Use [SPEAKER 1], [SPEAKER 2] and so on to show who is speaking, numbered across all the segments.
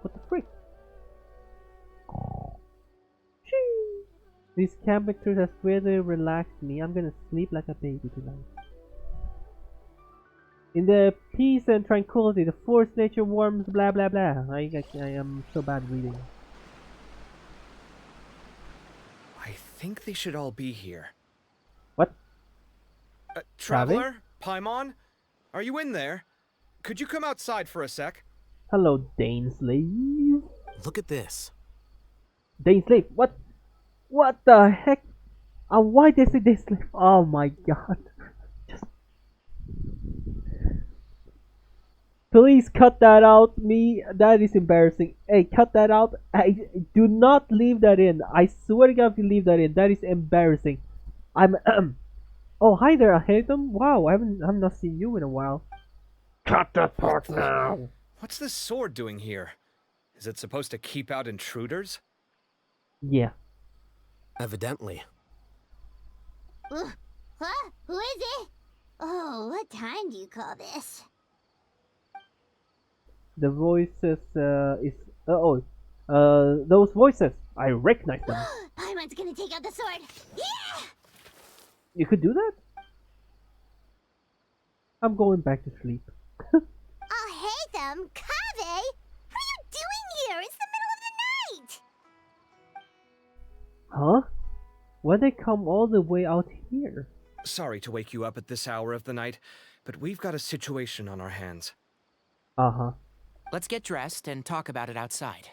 [SPEAKER 1] What the frick? Shoo! These camp pictures has really relaxed me. I'm gonna sleep like a baby tonight. In the peace and tranquility, the forest nature warms, blah blah blah. I am so bad reading.
[SPEAKER 2] I think they should all be here.
[SPEAKER 1] What?
[SPEAKER 2] Traveler? Paimon? Are you in there? Could you come outside for a sec?
[SPEAKER 1] Hello, Dane Slave.
[SPEAKER 3] Look at this.
[SPEAKER 1] Dane Slave, what? What the heck? Why they say Dane Slave? Oh my god. Just... Please cut that out, me. That is embarrassing. Hey, cut that out. Do not leave that in. I swear to God, if you leave that in, that is embarrassing. I'm. Oh, hi there, Hatham. Wow, I haven't not seen you in a while. Cut that part now.
[SPEAKER 2] What's this sword doing here? Is it supposed to keep out intruders?
[SPEAKER 1] Yeah.
[SPEAKER 3] Evidently.
[SPEAKER 4] Huh? Who is it? Oh, what time do you call this?
[SPEAKER 1] The voices those voices. I recognize them.
[SPEAKER 4] Paimon's gonna take out the sword. Yeah!
[SPEAKER 1] You could do that? I'm going back to sleep.
[SPEAKER 4] I'll hate them. Kave! What are you doing here? It's the middle of the night!
[SPEAKER 1] Huh? Why'd they come all the way out here?
[SPEAKER 2] Sorry to wake you up at this hour of the night, but we've got a situation on our hands.
[SPEAKER 1] Uh-huh.
[SPEAKER 5] Let's get dressed and talk about it outside.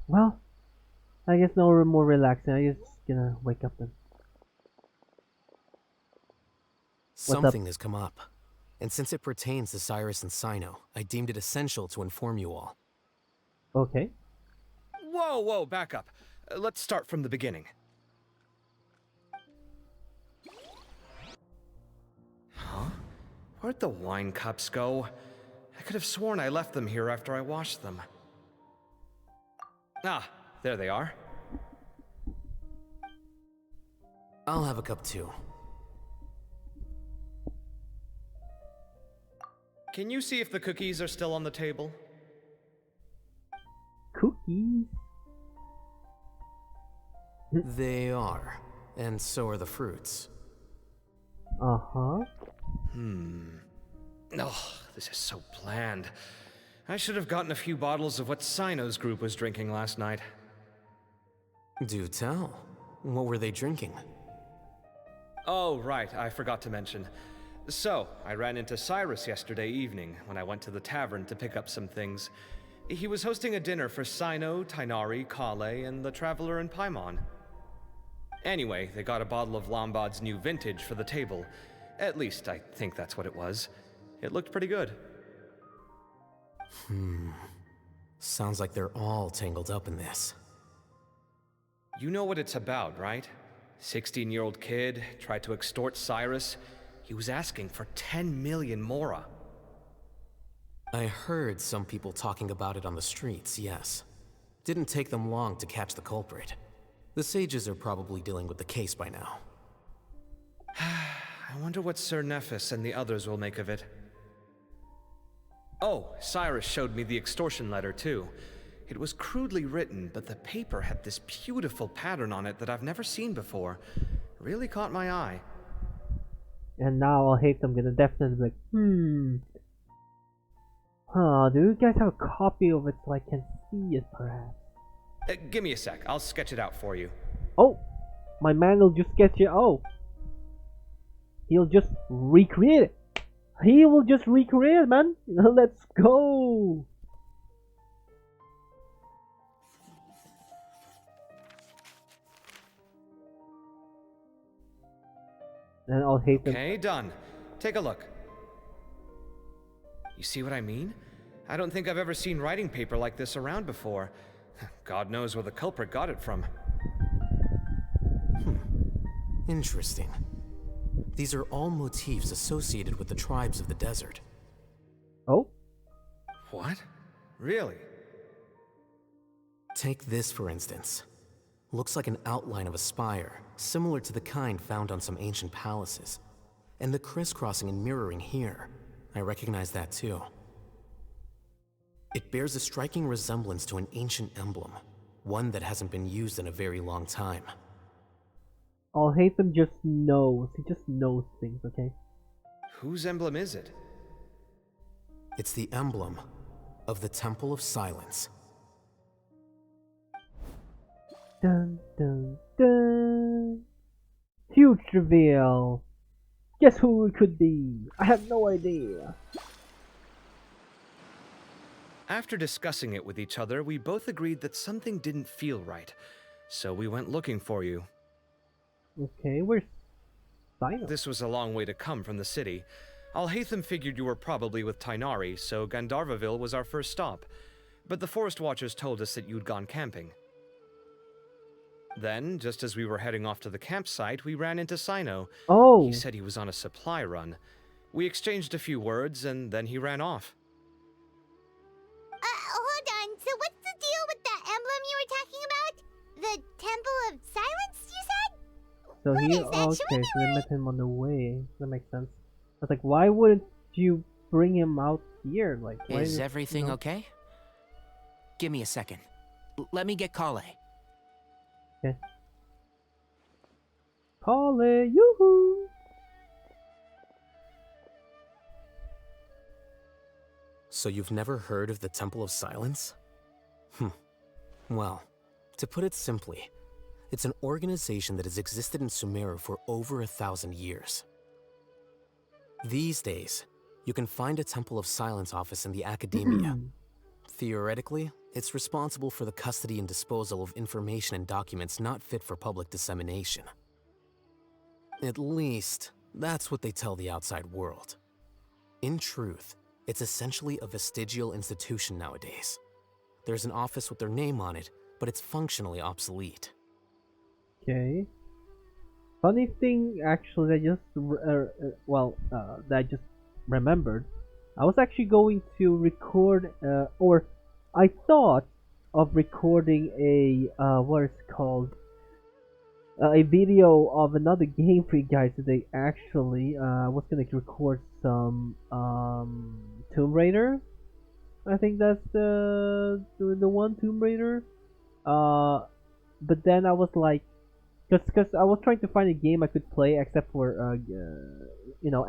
[SPEAKER 1] Well, I guess no more relaxing. I'm just gonna wake up then.
[SPEAKER 3] Something has come up. And since it pertains to Cyrus and CYNO, I deemed it essential to inform you all.
[SPEAKER 1] Okay.
[SPEAKER 2] Whoa, back up. Let's start from the beginning. Huh? Where'd the wine cups go? I could have sworn I left them here after I washed them. Ah, there they are.
[SPEAKER 3] I'll have a cup too.
[SPEAKER 2] Can you see if the cookies are still on the table?
[SPEAKER 1] Cookies?
[SPEAKER 3] They are. And so are the fruits.
[SPEAKER 1] Uh-huh.
[SPEAKER 2] Oh, this is so bland. I should have gotten a few bottles of what CYNO's group was drinking last night.
[SPEAKER 3] Do tell. What were they drinking?
[SPEAKER 2] Oh, right, I forgot to mention. So, I ran into Cyrus yesterday evening when I went to the tavern to pick up some things. He was hosting a dinner for CYNO, Tighnari, Kale, and the Traveler and Paimon. Anyway, they got a bottle of Lombard's new vintage for the table. At least, I think that's what it was. It looked pretty good.
[SPEAKER 3] Sounds like they're all tangled up in this.
[SPEAKER 2] You know what it's about, right? 16-year-old kid tried to extort Cyrus. He was asking for 10 million mora.
[SPEAKER 3] I heard some people talking about it on the streets, yes. Didn't take them long to catch the culprit. The sages are probably dealing with the case by now.
[SPEAKER 2] I wonder what Sir Nephis and the others will make of it. Oh, Cyrus showed me the extortion letter too. It was crudely written, but the paper had this beautiful pattern on it that I've never seen before. Really caught my eye.
[SPEAKER 1] And now I'll hate them. Gonna definitely be like, Huh, do you guys have a copy of it so I can see it perhaps?
[SPEAKER 2] Give me a sec, I'll sketch it out for you.
[SPEAKER 1] Oh! My man will just sketch it. Oh! He'll just recreate it. He will just recreate it, man. Let's go! And I'll hate them.
[SPEAKER 2] Okay, done. Take a look. You see what I mean? I don't think I've ever seen writing paper like this around before. God knows where the culprit got it from.
[SPEAKER 3] Interesting. These are all motifs associated with the tribes of the desert.
[SPEAKER 1] Oh?
[SPEAKER 2] What? Really?
[SPEAKER 3] Take this, for instance. Looks like an outline of a spire, similar to the kind found on some ancient palaces. And the crisscrossing and mirroring here. I recognize that too. It bears a striking resemblance to an ancient emblem, one that hasn't been used in a very long time.
[SPEAKER 1] I'll hate them just knows. He just knows things, okay?
[SPEAKER 2] Whose emblem is it?
[SPEAKER 3] It's the emblem of the Temple of Silence.
[SPEAKER 1] Dun dun dun. Huge reveal. Guess who it could be? I have no idea.
[SPEAKER 2] After discussing it with each other, we both agreed that something didn't feel right, so we went looking for you.
[SPEAKER 1] Okay, where's CYNO?
[SPEAKER 2] This was a long way to come from the city. Alhaitham figured you were probably with Tainari, so Gandharvaville was our first stop. But the Forest Watchers told us that you'd gone camping. Then, just as we were heading off to the campsite, we ran into CYNO.
[SPEAKER 1] Oh.
[SPEAKER 2] He said he was on a supply run. We exchanged a few words, and then he ran off.
[SPEAKER 4] Hold on. So what's the deal with that emblem you were talking about? The Temple of Silence, you said?
[SPEAKER 1] So
[SPEAKER 4] What
[SPEAKER 1] he
[SPEAKER 4] is that? Should we
[SPEAKER 1] okay,
[SPEAKER 4] be
[SPEAKER 1] so they met him on the way. That makes sense. I was like, why wouldn't you bring him out here? Like, why
[SPEAKER 5] Is everything okay? Give me a second. Let me get Kale.
[SPEAKER 1] Okay. Call it, yoo-hoo!
[SPEAKER 3] So you've never heard of the Temple of Silence? Well, to put it simply, it's an organization that has existed in Sumeru for over 1,000 years. These days, you can find a Temple of Silence office in the academia. Theoretically, it's responsible for the custody and disposal of information and documents not fit for public dissemination. At least, that's what they tell the outside world. In truth, it's essentially a vestigial institution nowadays. There's an office with their name on it, but it's functionally obsolete.
[SPEAKER 1] Okay. Funny thing, actually, that I just remembered. I was actually going to record, or I thought of recording what is it called? A video of another game for you guys today. Actually, I was gonna record some Tomb Raider. I think that's the one Tomb Raider. But then I was like, because I was trying to find a game I could play except for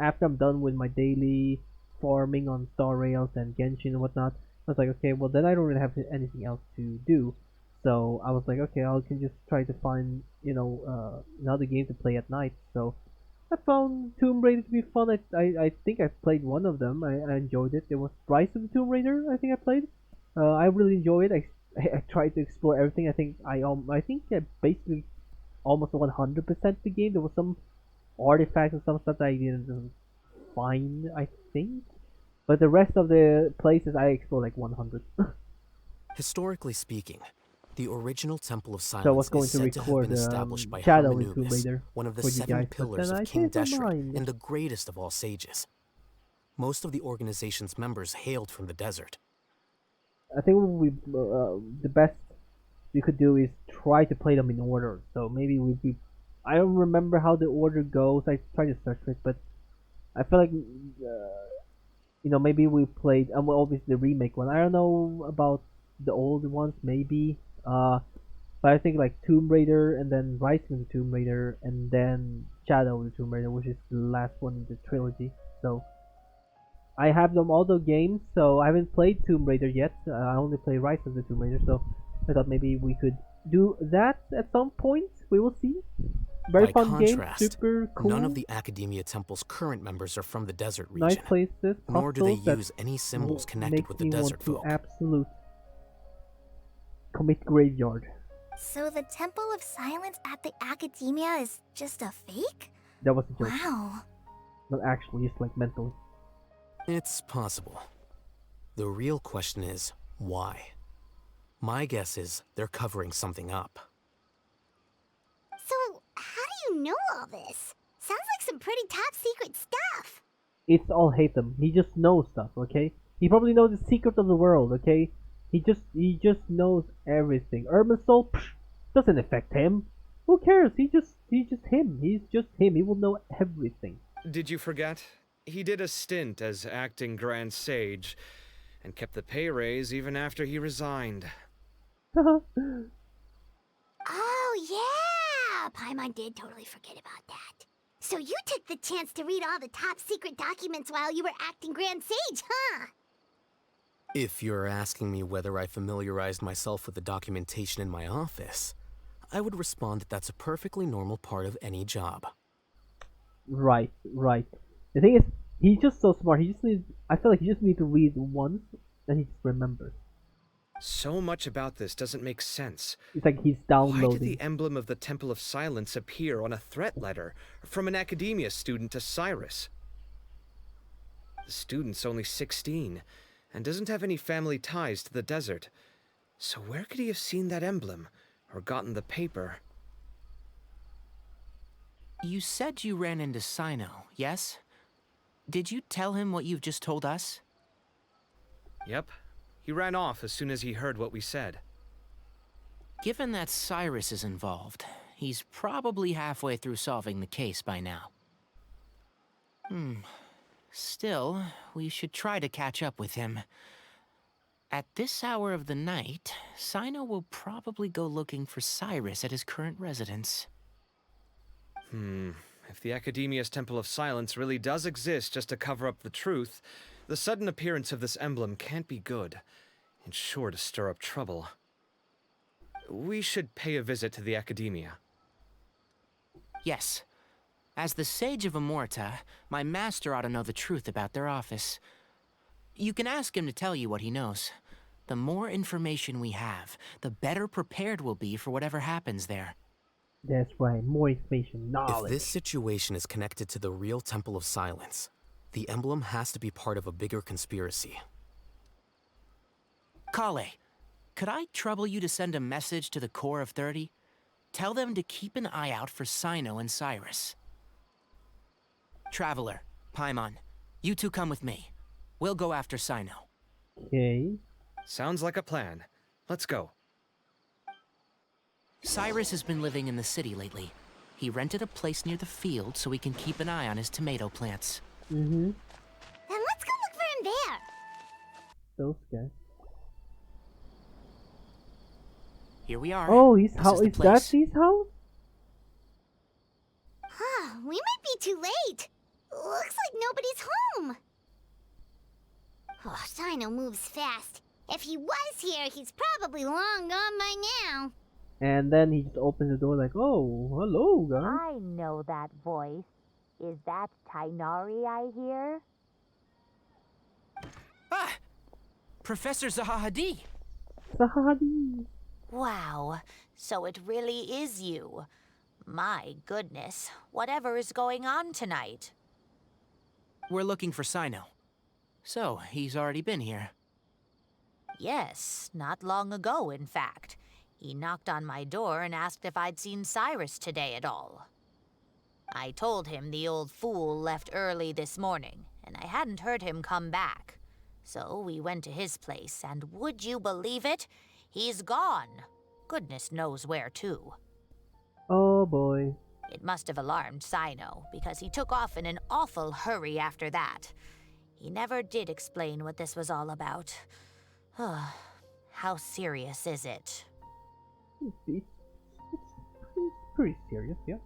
[SPEAKER 1] after I'm done with my daily farming on Star Rails and Genshin and whatnot. I was like, okay, well then I don't really have anything else to do. So I was like, okay, I can just try to find another game to play at night. So I found Tomb Raider to be fun. I think I played one of them. I enjoyed it. It was Rise of the Tomb Raider. I think I played. I really enjoyed it. I tried to explore everything. I think I basically almost 100% the game. There was some artifacts and some stuff that I didn't find, I think. But the rest of the places I explored like 100.
[SPEAKER 3] Historically speaking, the original Temple of
[SPEAKER 1] So I
[SPEAKER 3] Silence
[SPEAKER 1] was going
[SPEAKER 3] is
[SPEAKER 1] to
[SPEAKER 3] said to have
[SPEAKER 1] record
[SPEAKER 3] been established by
[SPEAKER 1] Shadow in Tomb
[SPEAKER 3] Hermanubis,
[SPEAKER 1] Raider
[SPEAKER 3] one of the
[SPEAKER 1] for you
[SPEAKER 3] 7
[SPEAKER 1] guys, but
[SPEAKER 3] pillars
[SPEAKER 1] then I
[SPEAKER 3] of King
[SPEAKER 1] changed my
[SPEAKER 3] Deshret
[SPEAKER 1] mind.
[SPEAKER 3] and the greatest of all sages. Most of the organization's members hailed from the desert.
[SPEAKER 1] I think the best we could do is try to play them in order. So maybe I don't remember how the order goes. I tried to search for it, but I feel like maybe we played obviously the remake one. I don't know about the old ones, maybe. But I think like Tomb Raider and then Rising of the Tomb Raider and then Shadow of the Tomb Raider, which is the last one in the trilogy. So I have them all the games, so I haven't played Tomb Raider yet. I only play Rise of the Tomb Raider, so I thought maybe we could do that at some point. We will see. Very
[SPEAKER 3] By
[SPEAKER 1] fun
[SPEAKER 3] contrast,
[SPEAKER 1] game, super cool.
[SPEAKER 3] none of the Academia Temple's current members are from the desert region.
[SPEAKER 1] Nice places,
[SPEAKER 3] nor do they
[SPEAKER 1] puzzles that
[SPEAKER 3] use any symbols
[SPEAKER 1] will
[SPEAKER 3] connected
[SPEAKER 1] make
[SPEAKER 3] with the
[SPEAKER 1] me
[SPEAKER 3] desert
[SPEAKER 1] want to
[SPEAKER 3] folk.
[SPEAKER 1] absolute commit graveyard.
[SPEAKER 4] So the Temple of Silence at the Academia is just a fake?
[SPEAKER 1] That was a joke.
[SPEAKER 4] Wow.
[SPEAKER 1] Not actually, just like mentally.
[SPEAKER 3] It's possible. The real question is, why? My guess is they're covering something up.
[SPEAKER 4] So, how do you know all this? Sounds like some pretty top secret stuff.
[SPEAKER 1] It's all hate them. He just knows stuff, okay? He probably knows the secret of the world, okay? He just knows everything. Urban Soul doesn't affect him. Who cares? He's just him. He's just him. He will know everything.
[SPEAKER 2] Did you forget? He did a stint as acting Grand Sage, and kept the pay raise even after he resigned.
[SPEAKER 4] Oh, yeah! Paimon did totally forget about that. So you took the chance to read all the top secret documents while you were acting Grand Sage, huh?
[SPEAKER 3] If you're asking me whether I familiarized myself with the documentation in my office, I would respond that that's a perfectly normal part of any job.
[SPEAKER 1] Right, right. The thing is, he's just so smart. He just needs. I feel like he just needs to read once, and he just remembers.
[SPEAKER 2] So much about this doesn't make sense.
[SPEAKER 1] It's like he's
[SPEAKER 2] Why did
[SPEAKER 1] downloading.
[SPEAKER 2] the emblem of the Temple of Silence appear on a threat letter from an academia student to Cyrus? The student's only 16 and doesn't have any family ties to the desert. So where could he have seen that emblem or gotten the paper?
[SPEAKER 5] You said you ran into CYNO, yes? Did you tell him what you've just told us?
[SPEAKER 2] Yep. He ran off as soon as he heard what we said.
[SPEAKER 5] Given that Cyrus is involved, he's probably halfway through solving the case by now. Still, we should try to catch up with him. At this hour of the night, CYNO will probably go looking for Cyrus at his current residence.
[SPEAKER 2] If the Academia's Temple of Silence really does exist just to cover up the truth, the sudden appearance of this emblem can't be good. It's sure to stir up trouble. We should pay a visit to the Academia.
[SPEAKER 5] Yes. As the Sage of Amorta, my master ought to know the truth about their office. You can ask him to tell you what he knows. The more information we have, the better prepared we'll be for whatever happens there.
[SPEAKER 1] That's right. More information,
[SPEAKER 3] If
[SPEAKER 1] knowledge.
[SPEAKER 3] this situation is connected to the real Temple of Silence, the emblem has to be part of a bigger conspiracy.
[SPEAKER 5] Kale, could I trouble you to send a message to the Core of 30? Tell them to keep an eye out for CYNO and Cyrus. Traveler, Paimon, you two come with me. We'll go after CYNO.
[SPEAKER 1] Okay.
[SPEAKER 2] Sounds like a plan. Let's go.
[SPEAKER 5] Cyrus has been living in the city lately. He rented a place near the field so he can keep an eye on his tomato plants.
[SPEAKER 1] Mm-hmm.
[SPEAKER 4] Then let's go look for him there.
[SPEAKER 1] Those guys.
[SPEAKER 5] Here we are.
[SPEAKER 1] Oh, his
[SPEAKER 5] This
[SPEAKER 1] house.
[SPEAKER 5] the
[SPEAKER 1] Is that
[SPEAKER 5] place.
[SPEAKER 1] his house?
[SPEAKER 4] Huh, we might be too late. Looks like nobody's home. Oh, CYNO moves fast. If he was here, he's probably long gone by now.
[SPEAKER 1] And then he just opens the door like, oh, hello, guys.
[SPEAKER 6] I know that voice. Is that Tainari I hear?
[SPEAKER 5] Ah! Professor Zahahadi!
[SPEAKER 1] Sahadi.
[SPEAKER 6] Wow, so it really is you. My goodness, whatever is going on tonight?
[SPEAKER 5] We're looking for CYNO. So, he's already been here.
[SPEAKER 6] Yes, not long ago, in fact. He knocked on my door and asked if I'd seen Cyrus today at all. I told him the old fool left early this morning, and I hadn't heard him come back. So we went to his place, and would you believe it? He's gone. Goodness knows where to.
[SPEAKER 1] Oh boy.
[SPEAKER 6] It must have alarmed CYNO, because he took off in an awful hurry after that. He never did explain what this was all about. How serious is it?
[SPEAKER 1] It's pretty serious, yeah.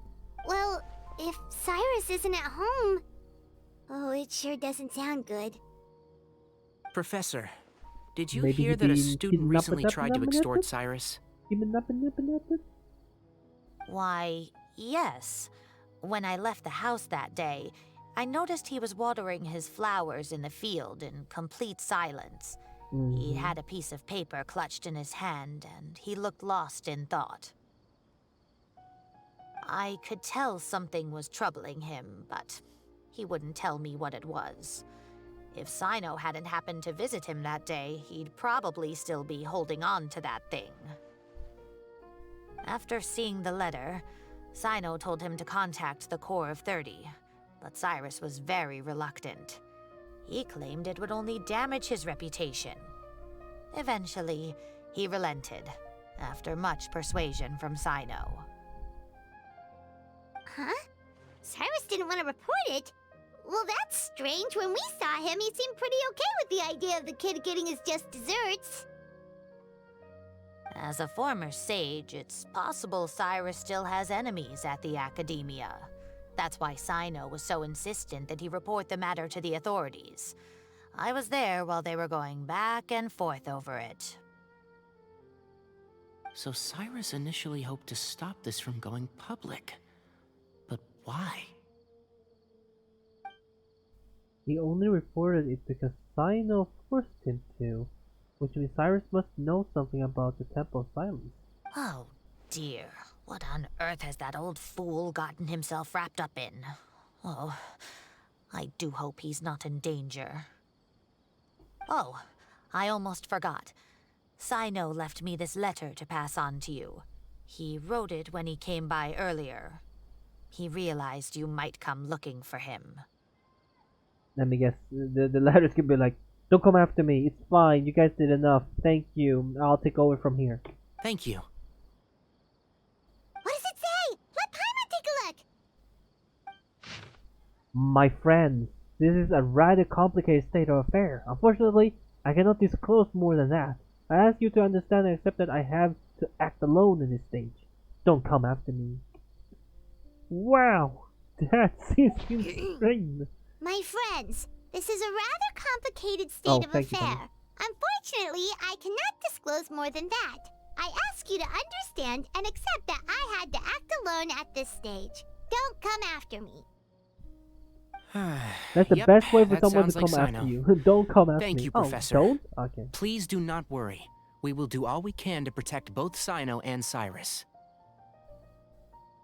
[SPEAKER 4] Well, if Cyrus isn't at home... Oh, it sure doesn't sound good.
[SPEAKER 5] Professor, did you
[SPEAKER 1] Maybe
[SPEAKER 5] hear
[SPEAKER 1] he
[SPEAKER 5] that a
[SPEAKER 1] been
[SPEAKER 5] student recently tried to extort
[SPEAKER 1] kidnapped?
[SPEAKER 5] Cyrus?
[SPEAKER 6] Why, yes. When I left the house that day, I noticed he was watering his flowers in the field in complete silence. He had a piece of paper clutched in his hand, and he looked lost in thought. I could tell something was troubling him, but he wouldn't tell me what it was. If CYNO hadn't happened to visit him that day, he'd probably still be holding on to that thing. After seeing the letter, CYNO told him to contact the Core of 30, but Cyrus was very reluctant. He claimed it would only damage his reputation. Eventually, he relented, after much persuasion from CYNO.
[SPEAKER 4] Huh? Cyrus didn't want to report it? Well, that's strange. When we saw him, he seemed pretty okay with the idea of the kid getting his just desserts.
[SPEAKER 6] As a former sage, it's possible Cyrus still has enemies at the Academia. That's why CYNO was so insistent that he report the matter to the authorities. I was there while they were going back and forth over it.
[SPEAKER 5] So Cyrus initially hoped to stop this from going public. But why?
[SPEAKER 1] He only reported it because CYNO forced him to, which means Cyrus must know something about the Temple of Silence.
[SPEAKER 6] Oh dear, what on earth has that old fool gotten himself wrapped up in? Oh, I do hope he's not in danger. Oh, I almost forgot. CYNO left me this letter to pass on to you. He wrote it when he came by earlier. He realized you might come looking for him.
[SPEAKER 1] Let me guess, the letters could be like, don't come after me, it's fine, you guys did enough, thank you, I'll take over from here.
[SPEAKER 5] Thank you.
[SPEAKER 4] What does it say? Let Paimon take a look.
[SPEAKER 1] My friends, this is a rather complicated state of affair. Unfortunately, I cannot disclose more than that. I ask you to understand and accept that I have to act alone in this stage. Don't come after me. Wow, that seems insane.
[SPEAKER 4] My friends, this is a rather complicated
[SPEAKER 1] Oh,
[SPEAKER 4] state of
[SPEAKER 1] thank you,
[SPEAKER 4] affair.
[SPEAKER 1] Paimon.
[SPEAKER 4] Unfortunately, I cannot disclose more than that. I ask you to understand and accept that I had to act alone at this stage. Don't come after me.
[SPEAKER 1] That's the
[SPEAKER 5] Yep,
[SPEAKER 1] best way for
[SPEAKER 5] that
[SPEAKER 1] someone to
[SPEAKER 5] sounds
[SPEAKER 1] come
[SPEAKER 5] like
[SPEAKER 1] after
[SPEAKER 5] CYNO.
[SPEAKER 1] you. Don't come after
[SPEAKER 5] Thank
[SPEAKER 1] me.
[SPEAKER 5] you,
[SPEAKER 1] Oh,
[SPEAKER 5] Professor.
[SPEAKER 1] don't? Okay.
[SPEAKER 5] Please do not worry. We will do all we can to protect both CYNO and Cyrus.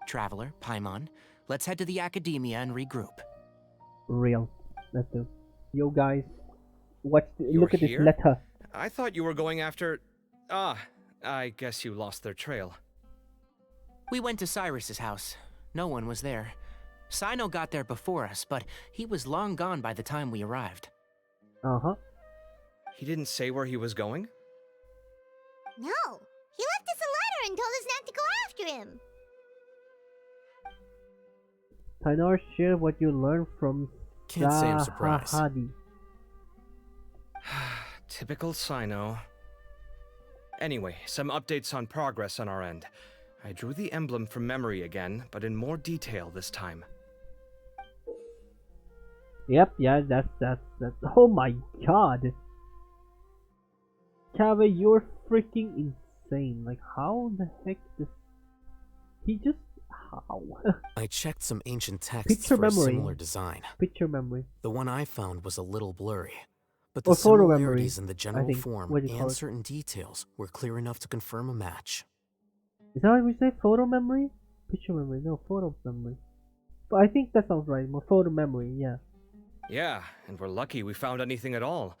[SPEAKER 5] Traveler, Paimon, let's head to the Academia and regroup.
[SPEAKER 1] Real. Let's do. Yo guys, watch.
[SPEAKER 2] You're
[SPEAKER 1] Look at this
[SPEAKER 2] here?
[SPEAKER 1] letter.
[SPEAKER 2] I thought you were going after... Ah, I guess you lost their trail.
[SPEAKER 5] We went to Cyrus's house. No one was there. CYNO got there before us, but he was long gone by the time we arrived.
[SPEAKER 1] Uh-huh.
[SPEAKER 2] He didn't say where he was going?
[SPEAKER 4] No, he left us a letter and told us not to go after him.
[SPEAKER 1] Tainor, share what you learned from
[SPEAKER 3] Can't say I'm surprised.
[SPEAKER 1] Sahadi.
[SPEAKER 2] Typical CYNO. Anyway, some updates on progress on our end. I drew the emblem from memory again, but in more detail this time.
[SPEAKER 1] Yep, yeah, that's. Oh my god. Kave, you're freaking insane. Like, how the heck does. He just. How?
[SPEAKER 3] I checked some ancient texts
[SPEAKER 1] Picture
[SPEAKER 3] for a
[SPEAKER 1] memory.
[SPEAKER 3] similar design.
[SPEAKER 1] Picture memory.
[SPEAKER 3] The one I found was a little blurry, but
[SPEAKER 1] Or
[SPEAKER 3] the
[SPEAKER 1] photo memory,
[SPEAKER 3] similarities in the
[SPEAKER 1] I
[SPEAKER 3] general
[SPEAKER 1] think.
[SPEAKER 3] form
[SPEAKER 1] What do you call
[SPEAKER 3] and
[SPEAKER 1] it?
[SPEAKER 3] certain details were clear enough to confirm a match.
[SPEAKER 1] Is that what we say? Photo memory? Picture memory. No, photo memory. But I think that sounds right. More photo memory, yeah.
[SPEAKER 2] Yeah, and we're lucky we found anything at all.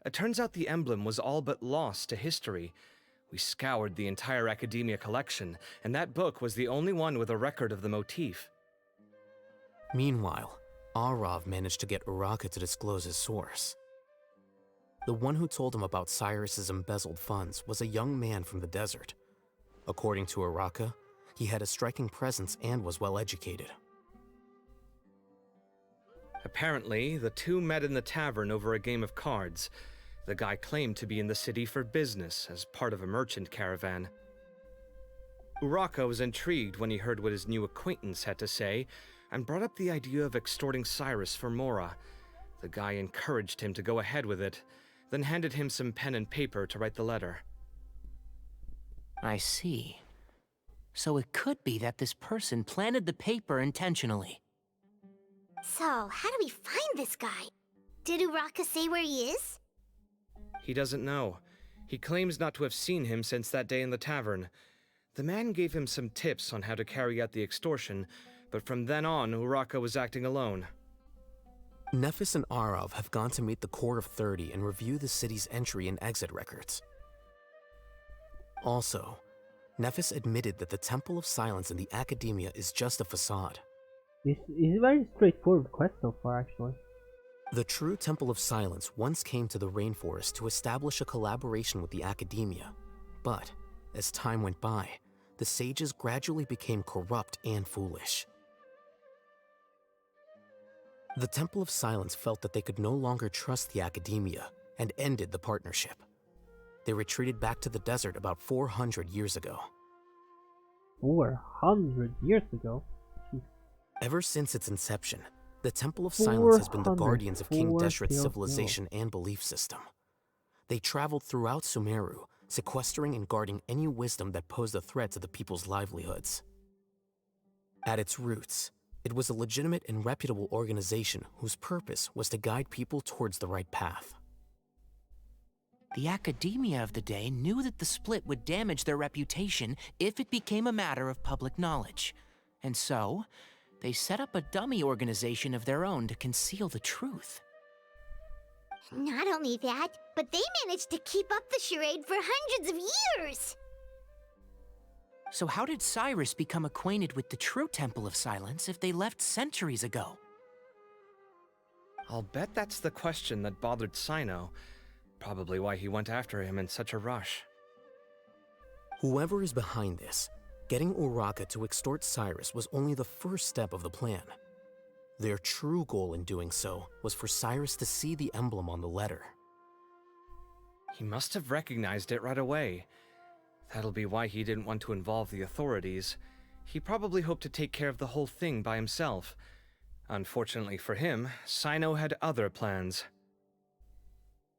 [SPEAKER 2] It turns out the emblem was all but lost to history. We scoured the entire Academia collection, and that book was the only one with a record of the motif.
[SPEAKER 3] Meanwhile, Arav managed to get Uraka to disclose his source. The one who told him about Cyrus's embezzled funds was a young man from the desert. According to Uraka, he had a striking presence and was well educated.
[SPEAKER 2] Apparently, the two met in the tavern over a game of cards. The guy claimed to be in the city for business as part of a merchant caravan. Uraka was intrigued when he heard what his new acquaintance had to say and brought up the idea of extorting Cyrus for Mora. The guy encouraged him to go ahead with it, then handed him some pen and paper to write the letter.
[SPEAKER 5] I see. So it could be that this person planted the paper intentionally.
[SPEAKER 4] So, how do we find this guy? Did Uraka say where he is?
[SPEAKER 2] He doesn't know. He claims not to have seen him since that day in the tavern. The man gave him some tips on how to carry out the extortion, but from then on, Uraka was acting alone.
[SPEAKER 3] Nephis and Arav have gone to meet the Court of 30 and review the city's entry and exit records. Also, Nephis admitted that the Temple of Silence in the Academia is just a facade.
[SPEAKER 1] It's a very straightforward quest so far, actually.
[SPEAKER 3] The true Temple of Silence once came to the rainforest to establish a collaboration with the Academia, but as time went by, the sages gradually became corrupt and foolish. The Temple of Silence felt that they could no longer trust the academia and ended the partnership. They retreated back to the desert about 400 years ago.
[SPEAKER 1] 400 years ago? Jeez.
[SPEAKER 3] Ever since its inception, the Temple of Silence has been the
[SPEAKER 1] 400,
[SPEAKER 3] guardians of King Deshret's
[SPEAKER 1] 400.
[SPEAKER 3] civilization and belief system. They traveled throughout Sumeru, sequestering and guarding any wisdom that posed a threat to the people's livelihoods. At its roots, it was a legitimate and reputable organization whose purpose was to guide people towards the right path.
[SPEAKER 5] The academia of the day knew that the split would damage their reputation if it became a matter of public knowledge. And so, they set up a dummy organization of their own to conceal the truth.
[SPEAKER 4] Not only that, but they managed to keep up the charade for hundreds of years!
[SPEAKER 5] So how did Cyrus become acquainted with the true Temple of Silence if they left centuries ago?
[SPEAKER 2] I'll bet that's the question that bothered CYNO. Probably why he went after him in such a rush.
[SPEAKER 3] Whoever is behind this, getting Uraka to extort Cyrus was only the first step of the plan. Their true goal in doing so was for Cyrus to see the emblem on the letter.
[SPEAKER 2] He must have recognized it right away. That'll be why he didn't want to involve the authorities. He probably hoped to take care of the whole thing by himself. Unfortunately for him, CYNO had other plans.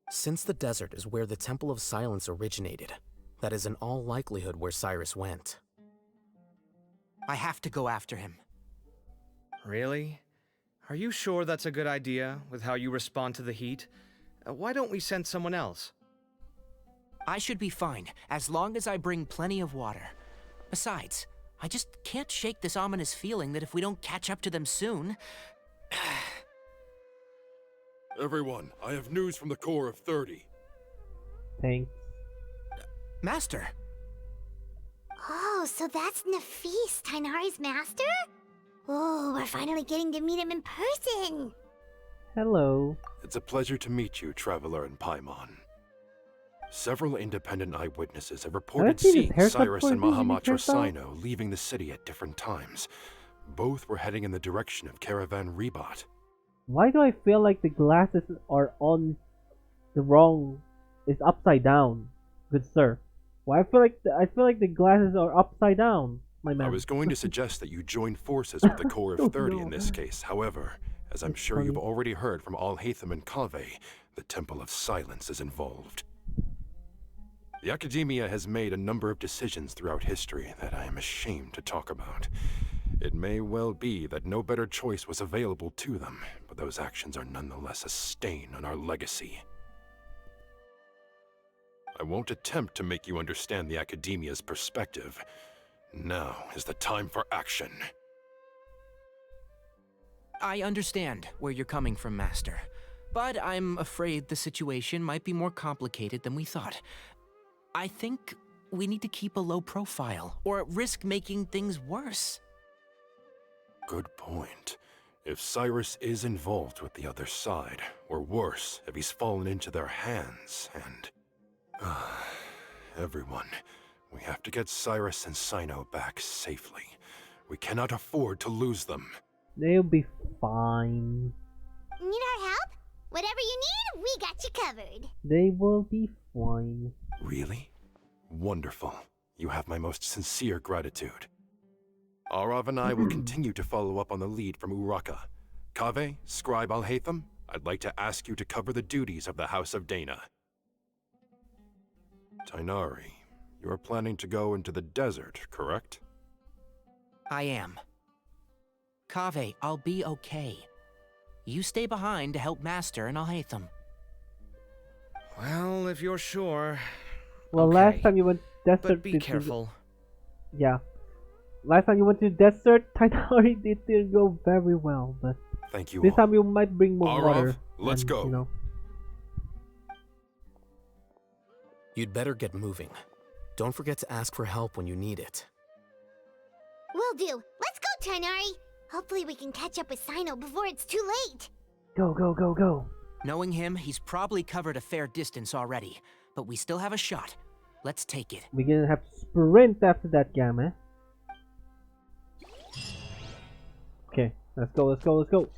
[SPEAKER 3] Since the desert is where the Temple of Silence originated, that is in all likelihood where Cyrus went.
[SPEAKER 5] I have to go after him.
[SPEAKER 2] Really? Are you sure that's a good idea, with how you respond to the heat? Why don't we send someone else?
[SPEAKER 5] I should be fine, as long as I bring plenty of water. Besides, I just can't shake this ominous feeling that if we don't catch up to them soon...
[SPEAKER 7] Everyone, I have news from the Corps of 30.
[SPEAKER 1] Thanks.
[SPEAKER 5] Master!
[SPEAKER 4] Oh, so that's Nafis, Tainari's master? Oh, we're finally getting to meet him in person!
[SPEAKER 1] Hello.
[SPEAKER 7] It's a pleasure to meet you, Traveler in Paimon. Several independent eyewitnesses have reported
[SPEAKER 1] seen his
[SPEAKER 7] seeing
[SPEAKER 1] haircut
[SPEAKER 7] Cyrus
[SPEAKER 1] for
[SPEAKER 7] and
[SPEAKER 1] the
[SPEAKER 7] Mahamatra
[SPEAKER 1] hairstyle?
[SPEAKER 7] CYNO leaving the city at different times. Both were heading in the direction of Caravan Rebat.
[SPEAKER 1] Why do I feel like the glasses are on the wrong... It's upside down, good sir? Why I feel like the glasses are upside down, my man.
[SPEAKER 7] I was going to suggest that you join forces with the Corps
[SPEAKER 1] Oh,
[SPEAKER 7] of 30
[SPEAKER 1] no.
[SPEAKER 7] in this case. However, as I'm
[SPEAKER 1] That's
[SPEAKER 7] sure
[SPEAKER 1] funny.
[SPEAKER 7] you've already heard from Al-Haytham and Kaveh, the Temple of Silence is involved. The Academia has made a number of decisions throughout history that I am ashamed to talk about. It may well be that no better choice was available to them, but those actions are nonetheless a stain on our legacy. I won't attempt to make you understand the Academia's perspective. Now is the time for action.
[SPEAKER 5] I understand where you're coming from, Master. But I'm afraid the situation might be more complicated than we thought. I think we need to keep a low profile, or risk making things worse.
[SPEAKER 7] Good point. If Cyrus is involved with the other side, or worse, if he's fallen into their hands, and... everyone, we have to get Cyrus and CYNO back safely. We cannot afford to lose them.
[SPEAKER 1] They'll be fine.
[SPEAKER 4] Need our help? Whatever you need, we got you covered.
[SPEAKER 1] They will be fine.
[SPEAKER 7] Really? Wonderful. You have my most sincere gratitude. Arav and I will continue to follow up on the lead from Uraka. Kaveh, Scribe Al-Haytham, I'd like to ask you to cover the duties of the House of Dana. Tainari, you are planning to go into the desert, correct?
[SPEAKER 5] I am. Kaveh, I'll be okay. You stay behind to help Master and Al-Haytham.
[SPEAKER 2] Well, if you're sure...
[SPEAKER 1] Well,
[SPEAKER 2] okay.
[SPEAKER 1] last time you went desert...
[SPEAKER 2] But be careful.
[SPEAKER 1] Yeah. Last time you went to desert, Tainari didn't go very well, but...
[SPEAKER 7] Thank you
[SPEAKER 1] This
[SPEAKER 7] all.
[SPEAKER 1] time you might bring more
[SPEAKER 7] Arav,
[SPEAKER 1] water.
[SPEAKER 7] let's
[SPEAKER 1] and,
[SPEAKER 7] go.
[SPEAKER 1] You know.
[SPEAKER 3] You'd better get moving. Don't forget to ask for help when you need it.
[SPEAKER 4] Will do. Let's go, Tainari. Hopefully we can catch up with CYNO before it's too late.
[SPEAKER 1] Go, go, go, go.
[SPEAKER 5] Knowing him, he's probably covered a fair distance already, but we still have a shot. Let's take it.
[SPEAKER 1] We're gonna have to sprint after that gamma. Okay, let's go, let's go, let's go.